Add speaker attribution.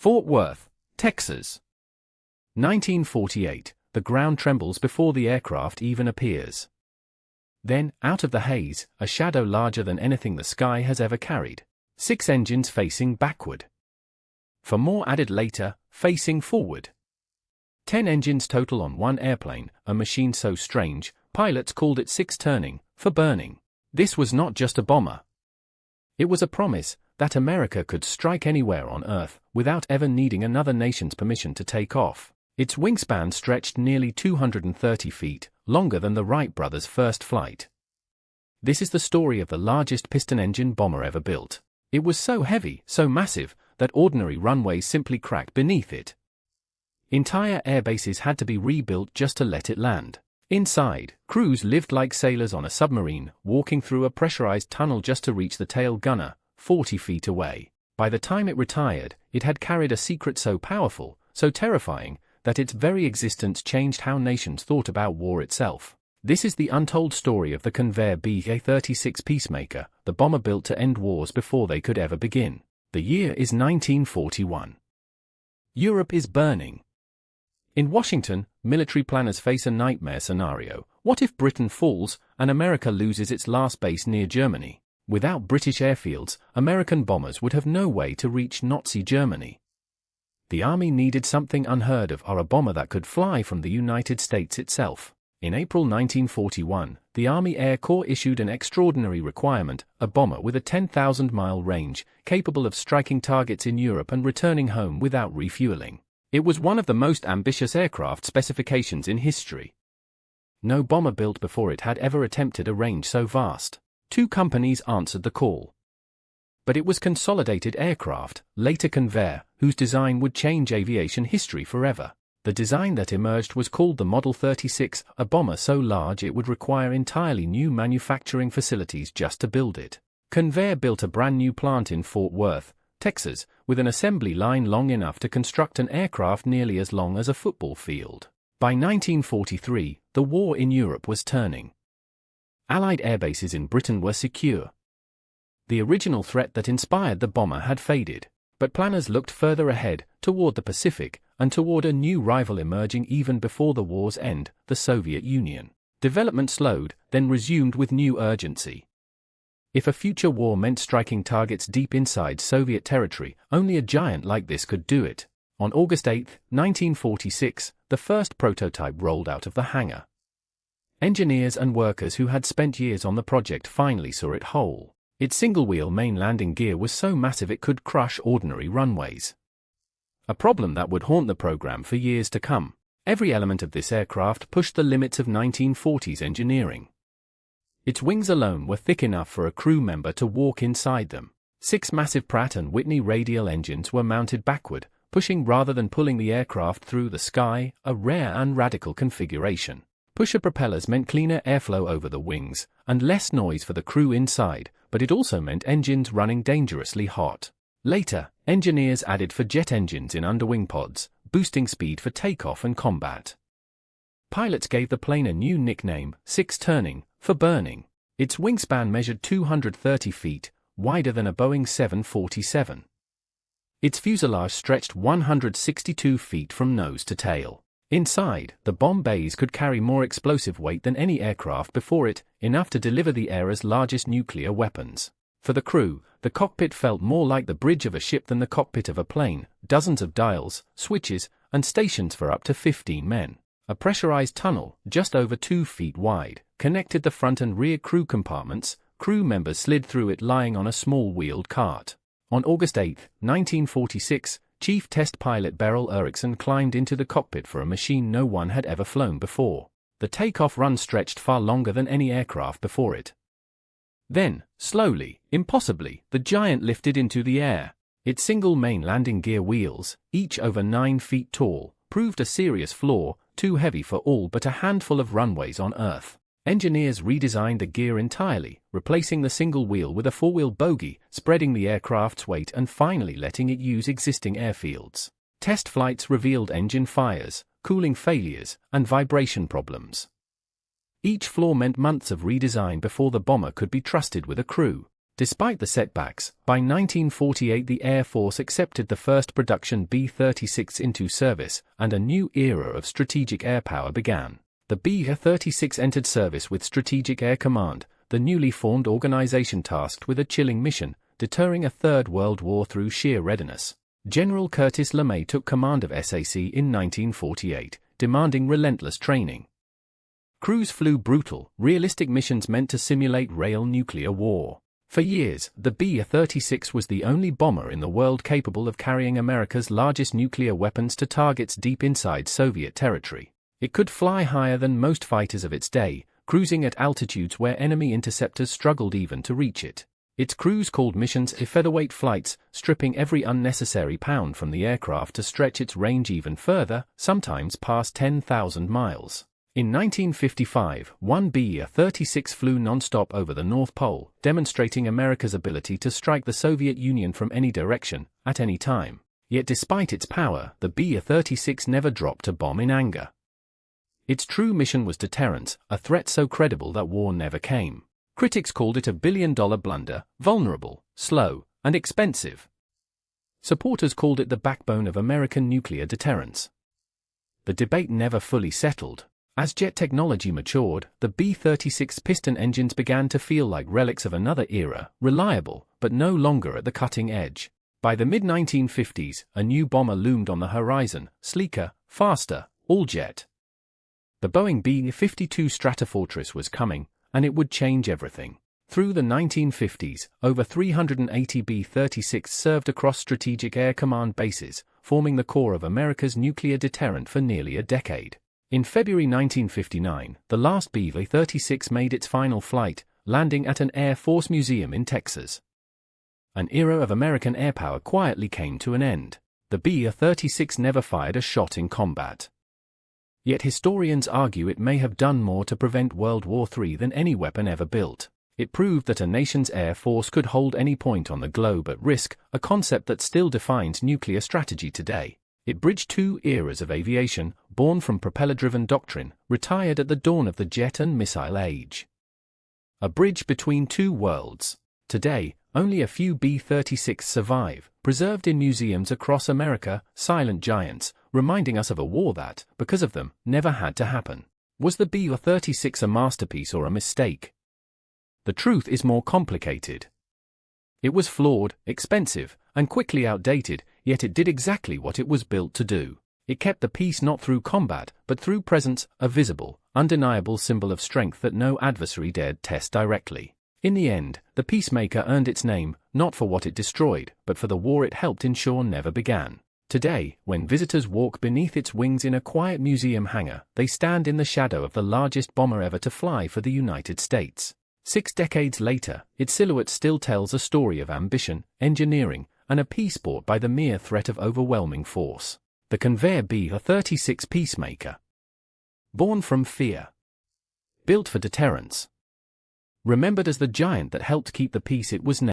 Speaker 1: Fort Worth, Texas. 1948, the ground trembles before the aircraft even appears. Then, out of the haze, a shadow larger than anything the sky has ever carried. 6 engines facing backward. For more added later, facing forward. 10 engines total on one airplane, a machine so strange, pilots called it 6 turning, for burning. This was not just a bomber. It was a promise that America could strike anywhere on Earth without ever needing another nation's permission to take off. Its wingspan stretched nearly 230 feet, longer than the Wright brothers' first flight. This is the story of the largest piston-engine bomber ever built. It was so heavy, so massive, that ordinary runways simply cracked beneath it. Entire airbases had to be rebuilt just to let it land. Inside, crews lived like sailors on a submarine, walking through a pressurized tunnel just to reach the tail gunner, 40 feet away. By the time it retired, it had carried a secret so powerful, so terrifying, that its very existence changed how nations thought about war itself. This is the untold story of the Convair B-36 Peacemaker, the bomber built to end wars before they could ever begin. The year is 1941. Europe is burning. In Washington, military planners face a nightmare scenario. What if Britain falls and America loses its last base near Germany? Without British airfields, American bombers would have no way to reach Nazi Germany. The army needed something unheard of, or a bomber that could fly from the United States itself. In April 1941, the Army Air Corps issued an extraordinary requirement, a bomber with a 10,000-mile range, capable of striking targets in Europe and returning home without refueling. It was one of the most ambitious aircraft specifications in history. No bomber built before it had ever attempted a range so vast. 2 companies answered the call. But it was Consolidated Aircraft, later Convair, whose design would change aviation history forever. The design that emerged was called the Model 36, a bomber so large it would require entirely new manufacturing facilities just to build it. Convair built a brand new plant in Fort Worth, Texas, with an assembly line long enough to construct an aircraft nearly as long as a football field. By 1943, the war in Europe was turning. Allied airbases in Britain were secure. The original threat that inspired the bomber had faded, but planners looked further ahead, toward the Pacific, and toward a new rival emerging even before the war's end, the Soviet Union. Development slowed, then resumed with new urgency. If a future war meant striking targets deep inside Soviet territory, only a giant like this could do it. On August 8, 1946, the first prototype rolled out of the hangar. Engineers and workers who had spent years on the project finally saw it whole. Its single-wheel main landing gear was so massive it could crush ordinary runways. A problem that would haunt the program for years to come. Every element of this aircraft pushed the limits of 1940s engineering. Its wings alone were thick enough for a crew member to walk inside them. 6 massive Pratt & Whitney radial engines were mounted backward, pushing rather than pulling the aircraft through the sky, a rare and radical configuration. Pusher propellers meant cleaner airflow over the wings, and less noise for the crew inside, but it also meant engines running dangerously hot. Later, engineers added jet engines in underwing pods, boosting speed for takeoff and combat. Pilots gave the plane a new nickname, 6 turning, for burning. Its wingspan measured 230 feet, wider than a Boeing 747. Its fuselage stretched 162 feet from nose to tail. Inside, the bomb bays could carry more explosive weight than any aircraft before it, enough to deliver the era's largest nuclear weapons. For the crew, the cockpit felt more like the bridge of a ship than the cockpit of a plane, dozens of dials, switches, and stations for up to 15 men. A pressurized tunnel, just over 2 feet wide, connected the front and rear crew compartments. Crew members slid through it lying on a small wheeled cart. On August 8, 1946, Chief Test Pilot Beryl Erickson climbed into the cockpit for a machine no one had ever flown before. The takeoff run stretched far longer than any aircraft before it. Then, slowly, impossibly, the giant lifted into the air. Its single main landing gear wheels, each over 9 feet tall, proved a serious flaw, too heavy for all but a handful of runways on Earth. Engineers redesigned the gear entirely, replacing the single wheel with a 4-wheel bogie, spreading the aircraft's weight and finally letting it use existing airfields. Test flights revealed engine fires, cooling failures, and vibration problems. Each flaw meant months of redesign before the bomber could be trusted with a crew. Despite the setbacks, by 1948 the Air Force accepted the first production B-36 into service, and a new era of strategic air power began. The B-36 entered service with Strategic Air Command, the newly formed organization tasked with a chilling mission, deterring a Third World War through sheer readiness. General Curtis LeMay took command of SAC in 1948, demanding relentless training. Crews flew brutal, realistic missions meant to simulate real nuclear war. For years, the B-36 was the only bomber in the world capable of carrying America's largest nuclear weapons to targets deep inside Soviet territory. It could fly higher than most fighters of its day, cruising at altitudes where enemy interceptors struggled even to reach it. Its crews called missions featherweight flights, stripping every unnecessary pound from the aircraft to stretch its range even further, sometimes past 10,000 miles. In 1955, one B-36 flew non-stop over the North Pole, demonstrating America's ability to strike the Soviet Union from any direction, at any time. Yet despite its power, the B-36 never dropped a bomb in anger. Its true mission was deterrence, a threat so credible that war never came. Critics called it a billion-dollar blunder, vulnerable, slow, and expensive. Supporters called it the backbone of American nuclear deterrence. The debate never fully settled. As jet technology matured, the B-36 piston engines began to feel like relics of another era, reliable, but no longer at the cutting edge. By the mid-1950s, a new bomber loomed on the horizon, sleeker, faster, all-jet. The Boeing B-52 Stratofortress was coming, and it would change everything. Through the 1950s, over 380 B-36 served across Strategic Air Command bases, forming the core of America's nuclear deterrent for nearly a decade. In February 1959, the last B-36 made its final flight, landing at an Air Force museum in Texas. An era of American airpower quietly came to an end. The B-36 never fired a shot in combat. Yet historians argue it may have done more to prevent World War III than any weapon ever built. It proved that a nation's air force could hold any point on the globe at risk, a concept that still defines nuclear strategy today. It bridged two eras of aviation, born from propeller-driven doctrine, retired at the dawn of the jet and missile age. A bridge between two worlds. Today, only a few B-36 survive, preserved in museums across America, silent giants, reminding us of a war that, because of them, never had to happen. Was the B-36 a masterpiece or a mistake? The truth is more complicated. It was flawed, expensive, and quickly outdated, yet it did exactly what it was built to do. It kept the peace not through combat, but through presence, a visible, undeniable symbol of strength that no adversary dared test directly. In the end, the Peacemaker earned its name, not for what it destroyed, but for the war it helped ensure never began. Today, when visitors walk beneath its wings in a quiet museum hangar, they stand in the shadow of the largest bomber ever to fly for the United States. 6 decades later, its silhouette still tells a story of ambition, engineering, and a peace bought by the mere threat of overwhelming force. The Convair B-36 Peacemaker. Born from fear. Built for deterrence. Remembered as the giant that helped keep the peace it was never.